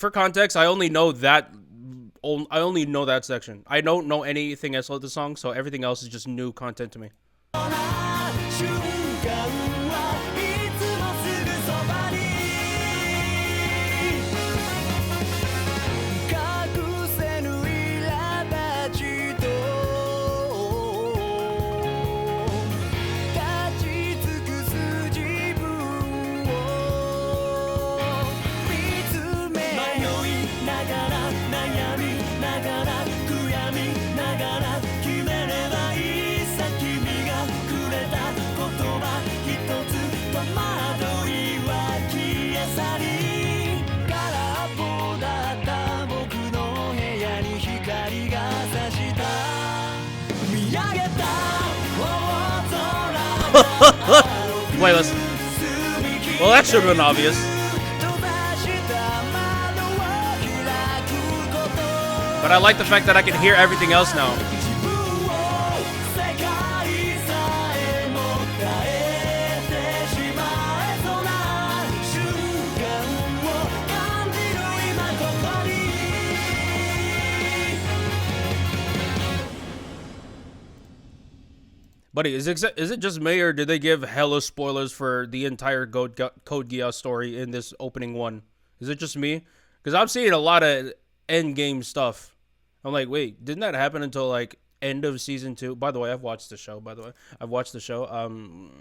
for context, I only know that. I only know that section. I don't know anything else about the song, so everything else is just new content to me. Wait, listen. Well, that should have been obvious. But I like the fact that I can hear everything else now. Buddy, is it just me, or did they give hella spoilers for the entire Code Geass story in this opening one? Is it just me? Because I'm seeing a lot of end game stuff. I'm like, wait, didn't that happen until like end of season 2? By the way, I've watched the show. I've watched the show.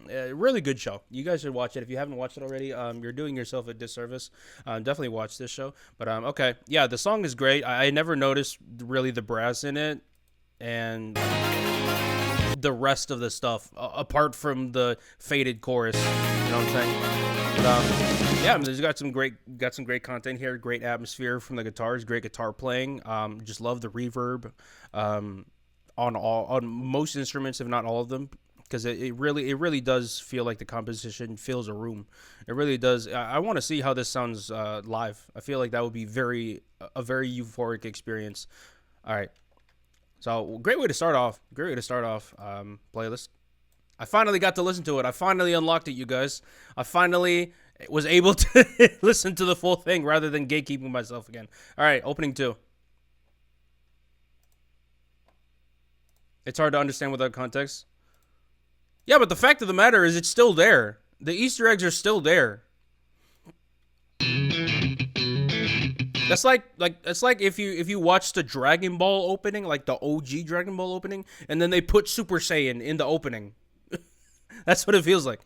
Really good show. You guys should watch it if you haven't watched it already. You're doing yourself a disservice. Definitely watch this show. But okay, yeah, the song is great. I never noticed really the brass in it, and the rest of the stuff apart from the faded chorus, you know what I'm saying? But, yeah, there's got some great content here, great atmosphere from the guitars, great guitar playing. Just love the reverb on most instruments, if not all of them, because it really does feel like the composition fills a room. It really does. I want to see how this sounds live. I feel like that would be a very euphoric experience. All right. So, great way to start off. Playlist. I finally got to listen to it. I finally unlocked it, you guys. I finally was able to listen to the full thing rather than gatekeeping myself again. All right, opening 2. It's hard to understand without context. Yeah, but the fact of the matter is it's still there. The Easter eggs are still there. That's like if you watch the Dragon Ball opening, like the OG Dragon Ball opening, and then they put Super Saiyan in the opening. That's what it feels like.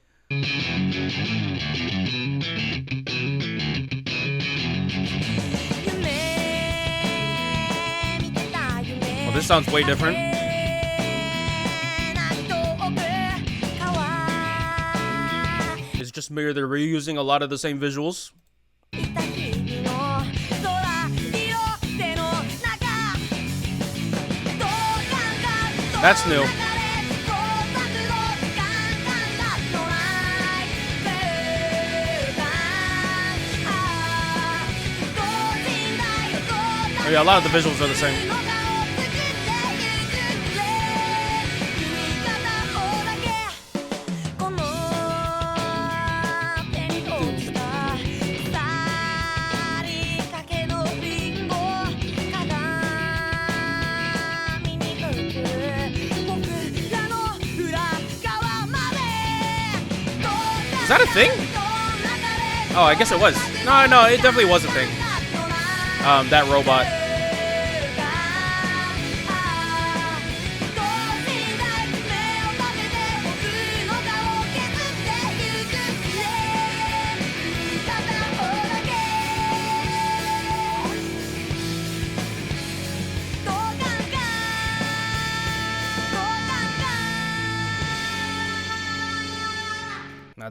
Well, this sounds way different. It's just me, they're reusing a lot of the same visuals. That's new. Oh yeah, a lot of the visuals are the same. Is that a thing? Oh, I guess it was. No, it definitely was a thing. That robot.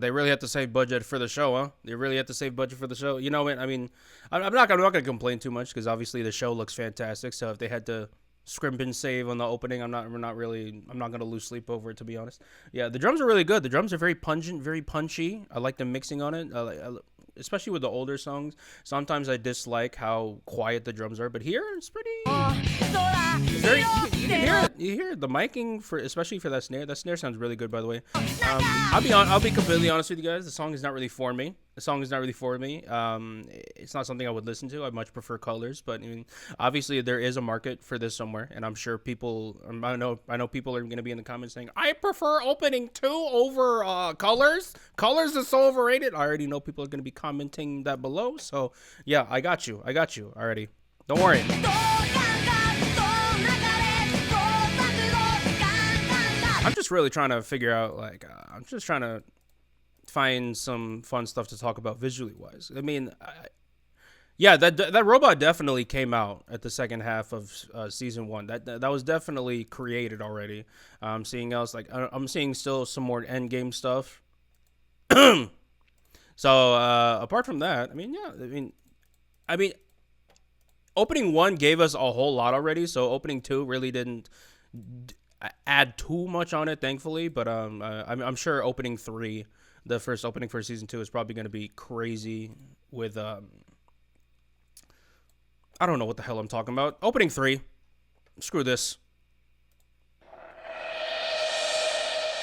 They really have to save budget for the show, huh? They really have to save budget for the show. You know what? I mean, I'm not gonna complain too much because obviously the show looks fantastic. So if they had to scrimp and save on the opening, I'm not gonna lose sleep over it, to be honest. Yeah, the drums are really good. The drums are very pungent, very punchy. I like the mixing on it. Especially with the older songs. Sometimes I dislike how quiet the drums are, but here it's pretty. You can hear it. You hear the miking for, especially for that snare. That snare sounds really good, by the way. I'll be completely honest with you guys. The song is not really for me. It's not something I would listen to. I much prefer colors, but I mean, obviously there is a market for this somewhere, and I'm sure people. I know people are going to be in the comments saying, "I prefer opening 2 over colors. Colors is so overrated." I already know people are going to be commenting that below. So yeah, I got you already. Don't worry. I'm just really trying to figure out, like, I'm just trying to find some fun stuff to talk about visually wise. I mean, yeah, that robot definitely came out at the second half of season 1. That was definitely created already. I'm seeing still some more end game stuff. So apart from that, I mean, yeah, I mean, opening 1 gave us a whole lot already. So opening 2 really didn't add too much on it, thankfully. But I'm sure opening 3. The first opening for season 2 is probably going to be crazy with, I don't know what the hell I'm talking about. Opening 3. Screw this.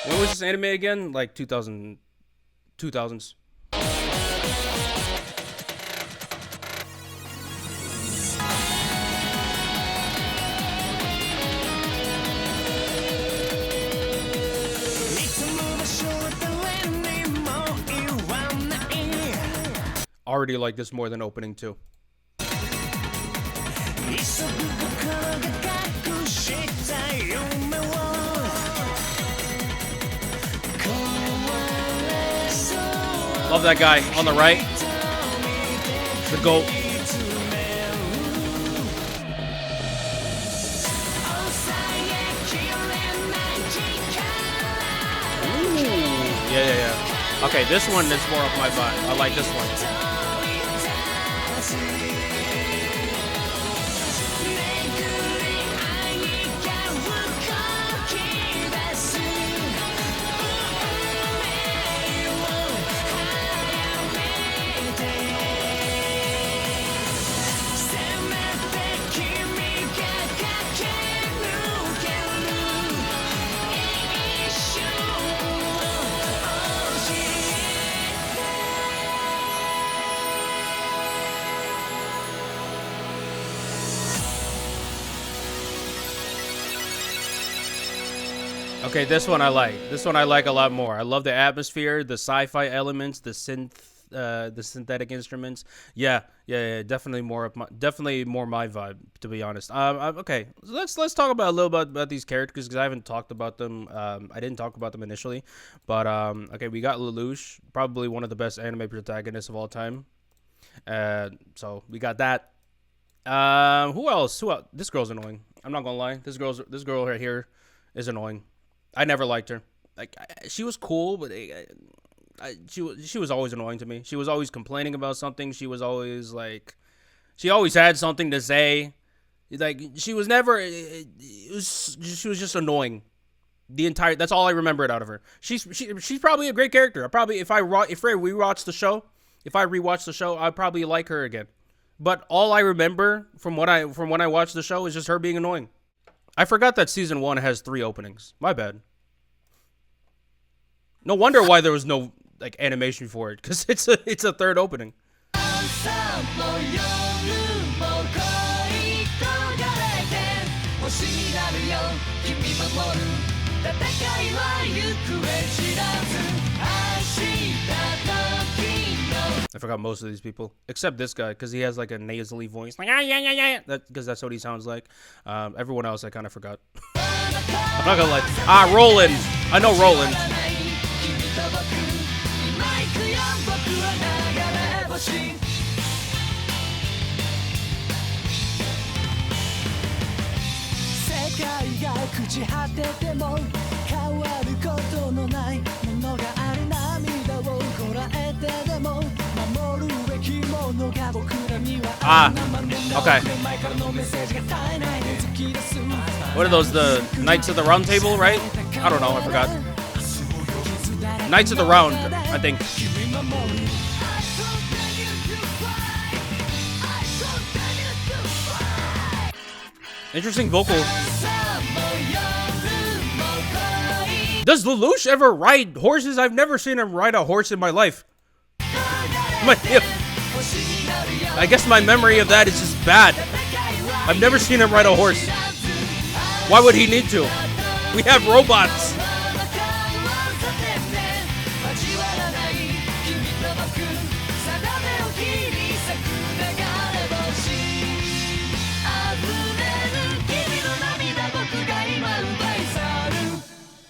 When was this anime again? Like 2000s. Already like this more than opening 2. Love that guy on the right. The GOAT. Ooh. Yeah. Okay, this one is more of my vibe. I like this one. Okay, this one I like. This one I like a lot more. I love the atmosphere, the sci-fi elements, the synthetic instruments. Yeah. Definitely more my vibe, to be honest. Okay, so let's talk about a little bit about these characters because I haven't talked about them. I didn't talk about them initially, but okay, we got Lelouch, probably one of the best anime protagonists of all time. So we got that. Who else? This girl's annoying. I'm not gonna lie. This girl right here is annoying. I never liked her. Like, she was cool, but she was always annoying to me. She was always complaining about something. She was always like, she always had something to say. Like, she was never. She was just annoying. That's all I remembered out of her. She's probably a great character. If I rewatch the show, I'd probably like her again. But all I remember from when I watched the show is just her being annoying. I forgot that season 1 has 3 openings. My bad. No wonder why there was no like animation for it, because it's a third opening. I forgot most of these people, except this guy, because he has like a nasally voice, like yeah. Because that's what he sounds like. Everyone else I kind of forgot. I'm not gonna lie. Roland. I know Roland. Okay. What are those, the Knights of the Round Table, right? I don't know, I forgot. Knights of the Round, I think. Interesting vocal. Does Lelouch ever ride horses? I've never seen him ride a horse in my life. I guess my memory of that is just bad. I've never seen him ride a horse. Why would he need to? We have robots.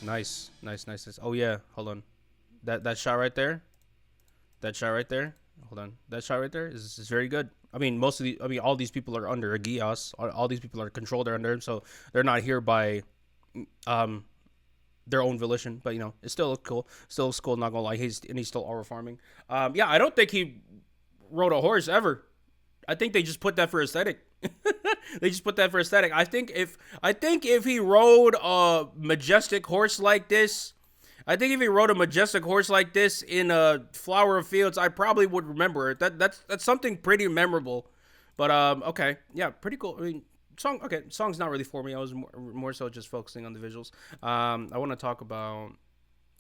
Nice. Oh yeah, hold on. That shot right there. Hold on. That shot right there is very good. I mean, all these people are under a Geass. All these people are controlled. They're under him, so they're not here by their own volition. But you know, it still looks cool. Still looks cool. Not gonna lie. He's still aura farming. Yeah, I don't think he rode a horse ever. I think they just put that for aesthetic. They just put that for aesthetic. I think if he rode a majestic horse like this. I think if he rode a majestic horse like this in a Flower of Fields, I probably would remember it. That's something pretty memorable. But okay, yeah, pretty cool. I mean, song's not really for me. I was more so just focusing on the visuals. I want to talk about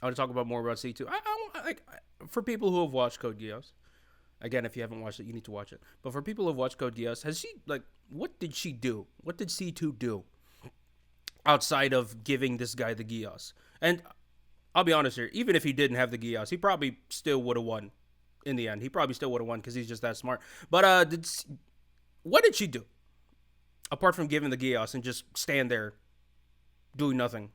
more about C2. For people who have watched Code Geass. Again, if you haven't watched it, you need to watch it. But for people who have watched Code Geass, what did she do? What did C2 do outside of giving this guy the Geass? And I'll be honest here, even if he didn't have the Geass, he probably still would have won in the end. He probably still would have won because he's just that smart. But what did she do? Apart from giving the Geass and just stand there doing nothing.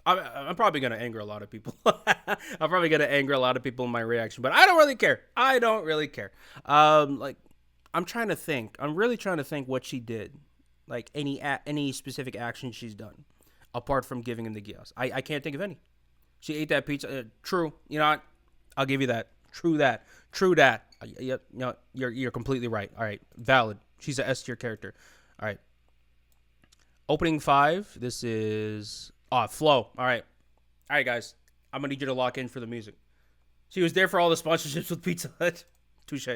I'm probably going to anger a lot of people. I'm probably going to anger a lot of people in my reaction. But I don't really care. I'm trying to think. I'm really trying to think what she did. Like any specific action she's done. Apart from giving him the Geass. I can't think of any. She ate that pizza. True. You know what? I'll give you that. True that. Yep. No, you're completely right. All right. Valid. She's an S tier character. All right. Opening 5. This is... Flow. All right, guys. I'm going to need you to lock in for the music. She was there for all the sponsorships with Pizza Hut. Touche.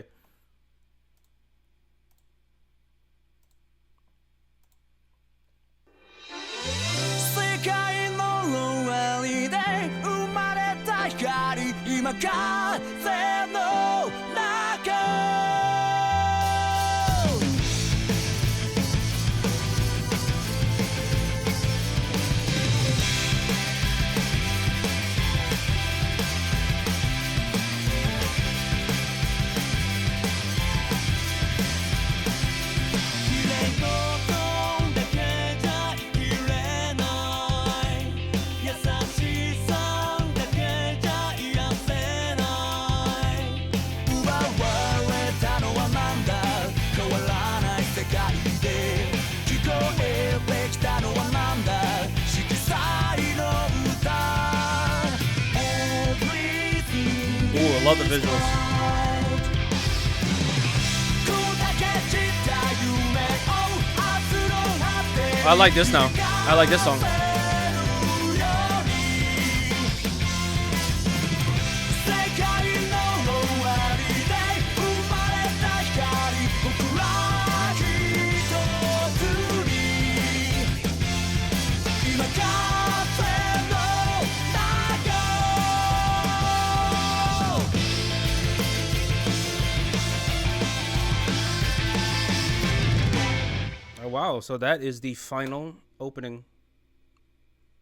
Love the visuals. I like this now. I like this song. Wow, so that is the final opening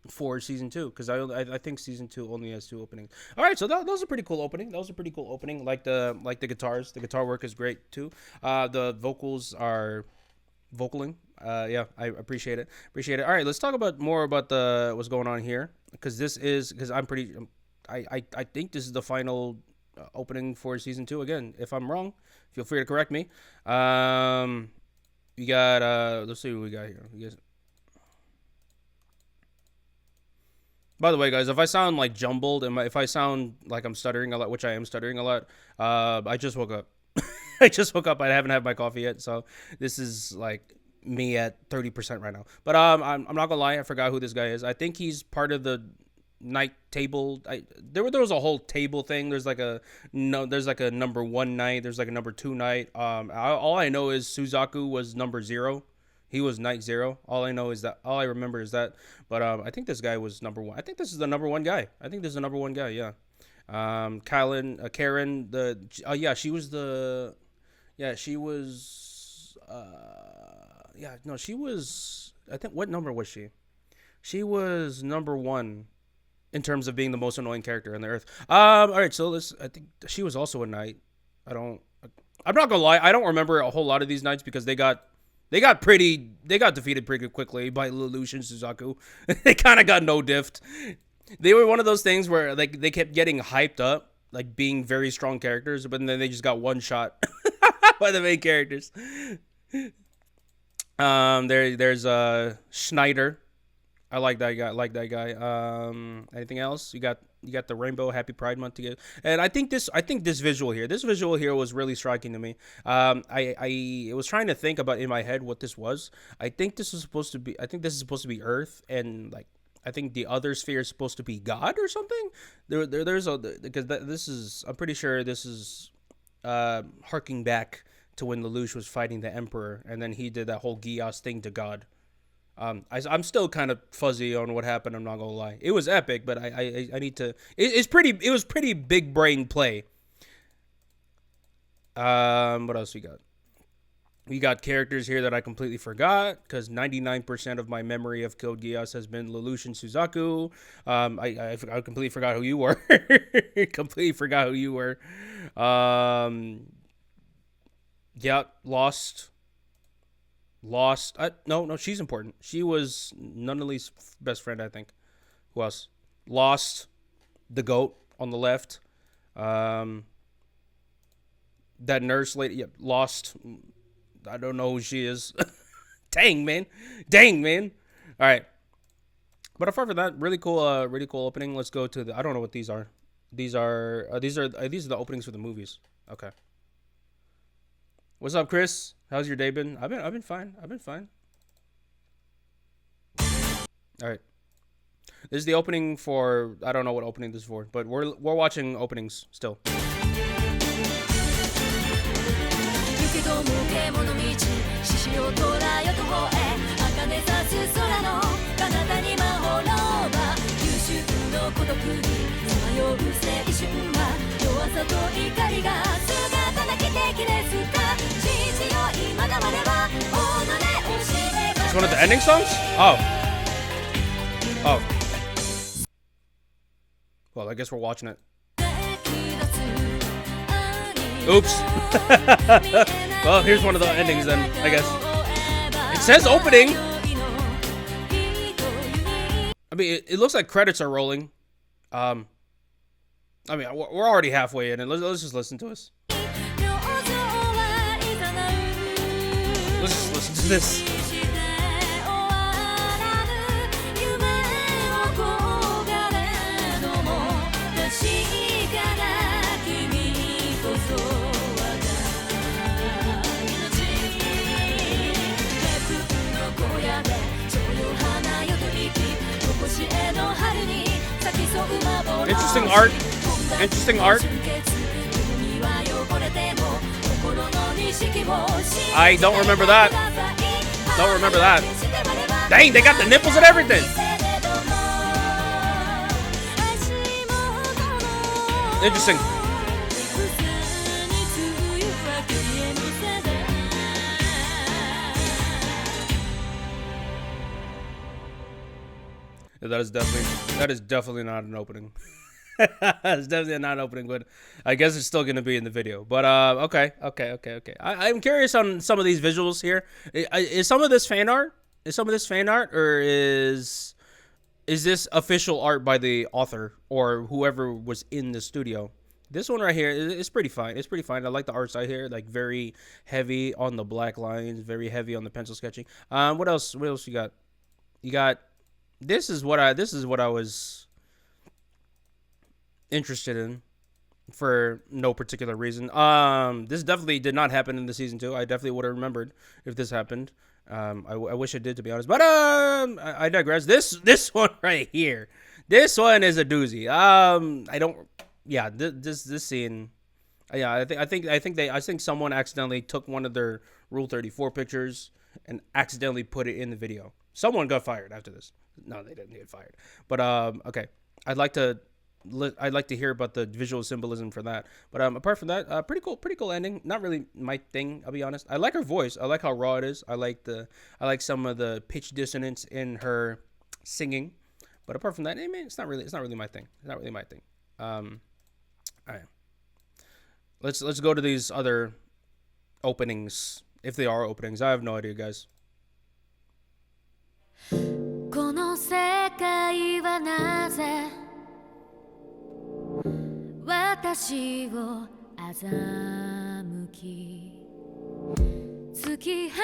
for season 2, because I think season 2 only has 2 openings. All right, so that was a pretty cool opening. Like the guitars, the guitar work is great too. The vocals are vocaling. Yeah, I appreciate it. All right, let's talk about what's going on here, because I think this is the final opening for season 2. Again, if I'm wrong, feel free to correct me. We got, let's see what we got here. By the way, guys, if I sound like jumbled and if I sound like I'm stuttering a lot, which I am stuttering a lot, I just woke up. I haven't had my coffee yet, so this is like me at 30% right now. But I'm not gonna lie, I forgot who this guy is. I think he's part of the night table. There was a whole table thing. There's like a number 1 night. There's like a number 2 night. All I know is Suzaku was number 0. He was Night Zero. All I remember is that. But I think this guy was number one. I think this is the number one guy. Yeah. Karen. She was the. Yeah, she was. No, she was. I think what number was she? She was number one in terms of being the most annoying character on the earth. All right, so I think she was also a knight. I'm not gonna lie. I don't remember a whole lot of these knights because they got defeated pretty quickly by Lelouch and Suzaku. They kind of got no diffed. They were one of those things where like they kept getting hyped up, like being very strong characters, but then they just got one shot by the main characters. There's Schneider. I like that guy. Anything else? You got the Rainbow Happy Pride Month together, and I think this visual here was really striking to me. I was trying to think about in my head what this was. I think this is supposed to be Earth, and like I think the other sphere is supposed to be God or something. I'm pretty sure this is harking back to when Lelouch was fighting the Emperor, and then he did that whole Geass thing to God. I'm still kind of fuzzy on what happened. I'm not gonna lie. It was epic, but I need to. It was pretty big brain play. What else we got? We got characters here that I completely forgot because 99% of my memory of Code Geass has been Lelouch and Suzaku. I completely forgot who you were. Completely forgot who you were. Yeah, Lost. No, she's important. She was Nunnally's best friend, I think. Who else? Lost, the goat on the left. That nurse lady. Yep, Lost. I don't know who she is. Dang, man. All right. But apart from that, really cool opening. Let's go to I don't know what these are. These are the openings for the movies. Okay. What's up, Chris? How's your day been? I've been fine. All right. This is the opening for I don't know what opening this is for, but we're watching openings still. It's one of the ending songs? Oh. Well, I guess we're watching it. Oops. Well, here's one of the endings then, I guess. It says opening. I mean, it looks like credits are rolling. I mean, we're already halfway in, and let's just listen to us. Let's just listen to this. Interesting art. I don't remember that. Dang, they got the nipples and everything. Interesting. That is definitely not an opening. It's definitely not an opening, but I guess it's still going to be in the video. But okay. I'm curious on some of these visuals here. Is some of this fan art? Or is this official art by the author or whoever was in the studio? This one right here is pretty fine. I like the art side here, like very heavy on the black lines, very heavy on the pencil sketching. What else you got? You got this is what I was interested in for no particular reason. This definitely did not happen in the season 2. I definitely would have remembered if this happened. I wish it did, to be honest. But I digress. This one right here. This one is a doozy. This scene. Yeah, I think someone accidentally took one of their Rule 34 pictures and accidentally put it in the video. Someone got fired after this. No, they didn't get fired. But okay, I'd like to hear about the visual symbolism for that. But apart from that, pretty cool ending. Not really my thing, I'll be honest. I like her voice. I like how raw it is. I like some of the pitch dissonance in her singing. But apart from that, I mean, it's not really my thing. It's not really my thing. All right. Let's go to these other openings, if they are openings. I have no idea, guys. この世界はなぜ私を欺き突き放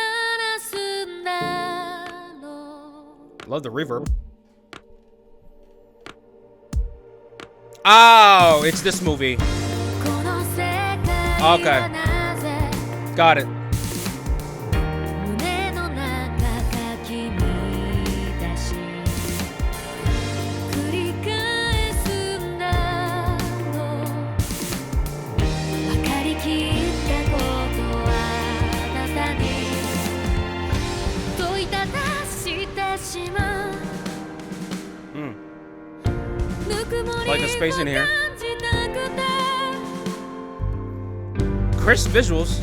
すんだろう Love the reverb. Oh, it's this movie. Okay. Got it. Like the space in here. Crisp visuals.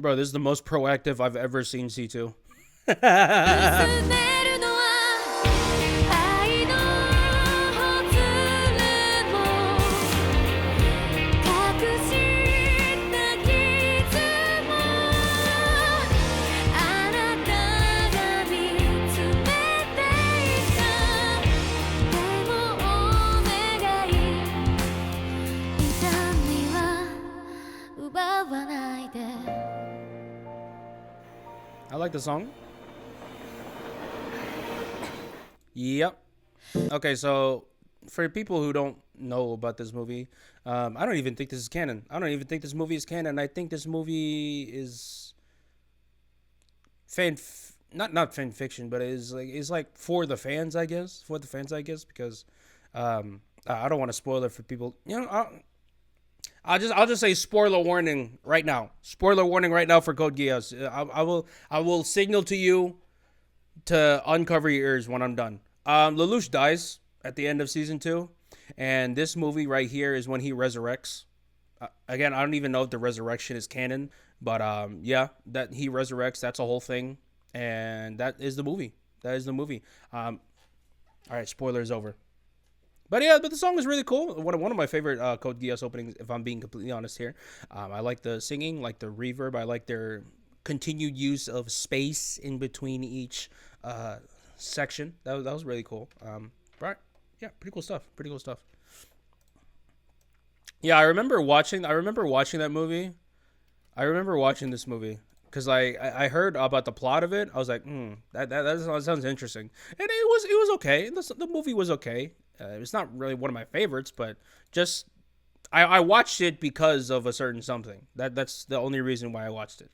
Bro, this is the most proactive I've ever seen C2. I like the song. Yep. Okay, so for people who don't know about this movie, I don't even think this is canon. I don't even think this movie is canon. I think this movie is not fan fiction, but is like for the fans, I guess. For the fans, I guess, because I don't want to spoil it for people. You know, I'll just say spoiler warning right now. Spoiler warning right now for Code Geass. I will signal to you to uncover your ears when I'm done. Lelouch dies at the end of season 2, and this movie right here is when he resurrects. Again, I don't even know if the resurrection is canon, but yeah, that he resurrects. That's a whole thing, and that is the movie. That is the movie. All right, spoilers over. But yeah, but the song is really cool. One of my favorite Code Geass openings, if I'm being completely honest here. I like the singing, like the reverb. I like their continued use of space in between each section. That was really cool. Right? Yeah, pretty cool stuff. Pretty cool stuff. Yeah, I remember watching that movie. I remember watching this movie because I heard about the plot of it. I was like, that sounds interesting, and it was okay. The movie was okay. It's not really one of my favorites, but just I watched it because of a certain something. That's the only reason why I watched it.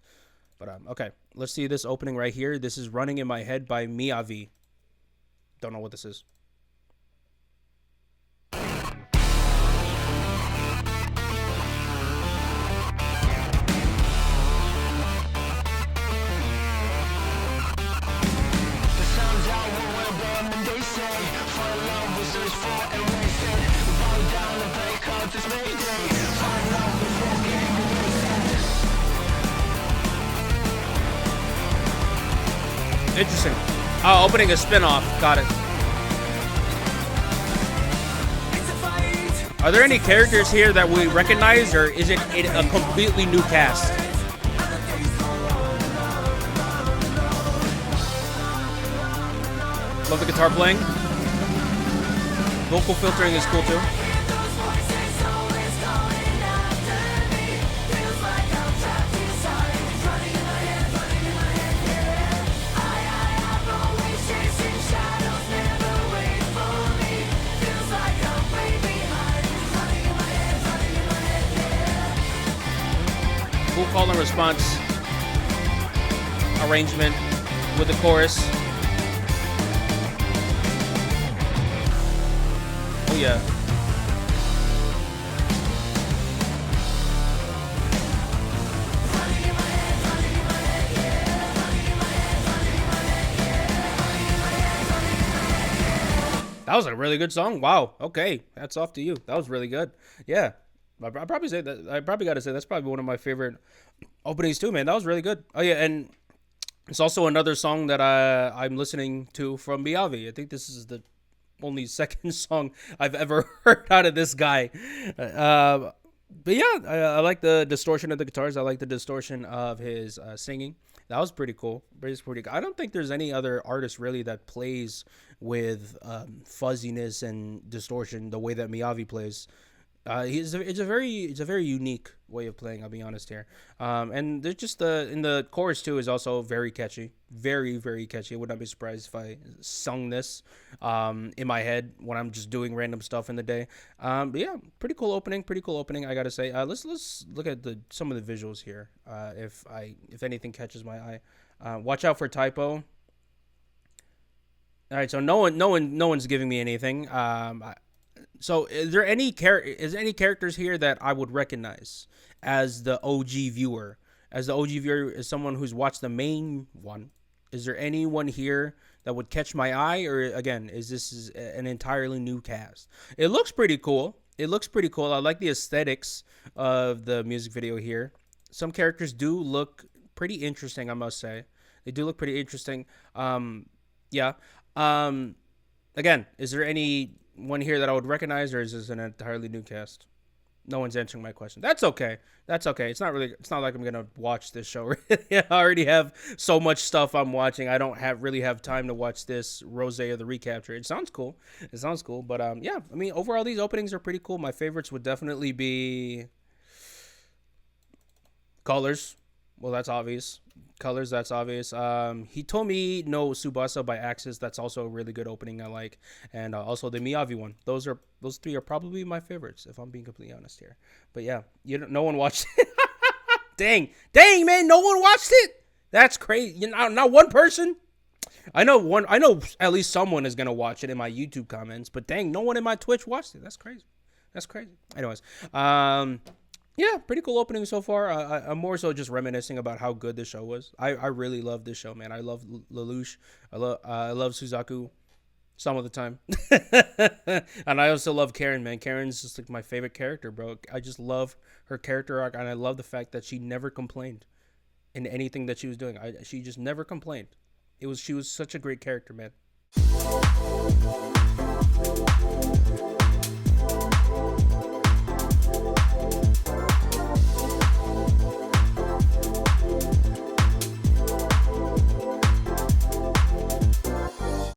But okay, let's see this opening right here. This is Running in My Head by MIYAVI. Don't know what this is. Interesting. Oh, opening a spin-off. Got it. Are there any characters here that we recognize, or is it a completely new cast? Love the guitar playing. Vocal filtering is cool too. Cool call and response arrangement with the chorus. Oh yeah. That was a really good song. Wow. Okay. Hats off to you. That was really good. Yeah. I probably say that. I probably got to say that's probably one of my favorite openings too, man. That was really good. Oh yeah, and it's also another song that I'm listening to from MIYAVI. I think this is the only second song I've ever heard out of this guy. But yeah, I like the distortion of the guitars. I like the distortion of his singing. That was pretty cool. Pretty cool. I don't think there's any other artist really that plays with fuzziness and distortion the way that MIYAVI plays. It's a very unique way of playing. I'll be honest here. And there's just in the chorus too is also very catchy, very catchy. I would not be surprised if I sung this in my head when I'm just doing random stuff in the day. But yeah, pretty cool opening. I gotta say. Let's look at some of the visuals here. If anything catches my eye, watch out for typo. All right, so no one's giving me anything. So is there any characters here that I would recognize as the OG viewer? As the OG viewer, as someone who's watched the main one, is there anyone here that would catch my eye, or again, is this an entirely new cast? It looks pretty cool. I like the aesthetics of the music video here. Some characters do look pretty interesting, I must say. They do look pretty interesting. Yeah. Again, is there anyone here that I would recognize, or is this an entirely new cast? No one's answering my question. That's okay. It's not like I'm gonna watch this show. I already have so much stuff I'm watching. I don't really have time to watch this Rozé or the recapture. It sounds cool. But yeah. I mean, overall, these openings are pretty cool. My favorites would definitely be Colors. Well, that's obvious. Hitomi no Tsubasa by Axis. That's also a really good opening I like. And also the MIYAVI one. Those three are probably my favorites, if I'm being completely honest here. But yeah, no one watched it. Dang, man, no one watched it. That's crazy. Not one person. I know at least someone is gonna watch it in my YouTube comments. But dang, no one in my Twitch watched it. That's crazy. Anyways, yeah, pretty cool opening so far. I'm more so just reminiscing about how good this show was. I really love this show, man. I love Lelouch. I love Suzaku some of the time. And I also love Karen, man. Karen's just like my favorite character, bro. I just love her character arc, and I love the fact that she never complained in anything that she was doing. She just never complained. She was such a great character, man.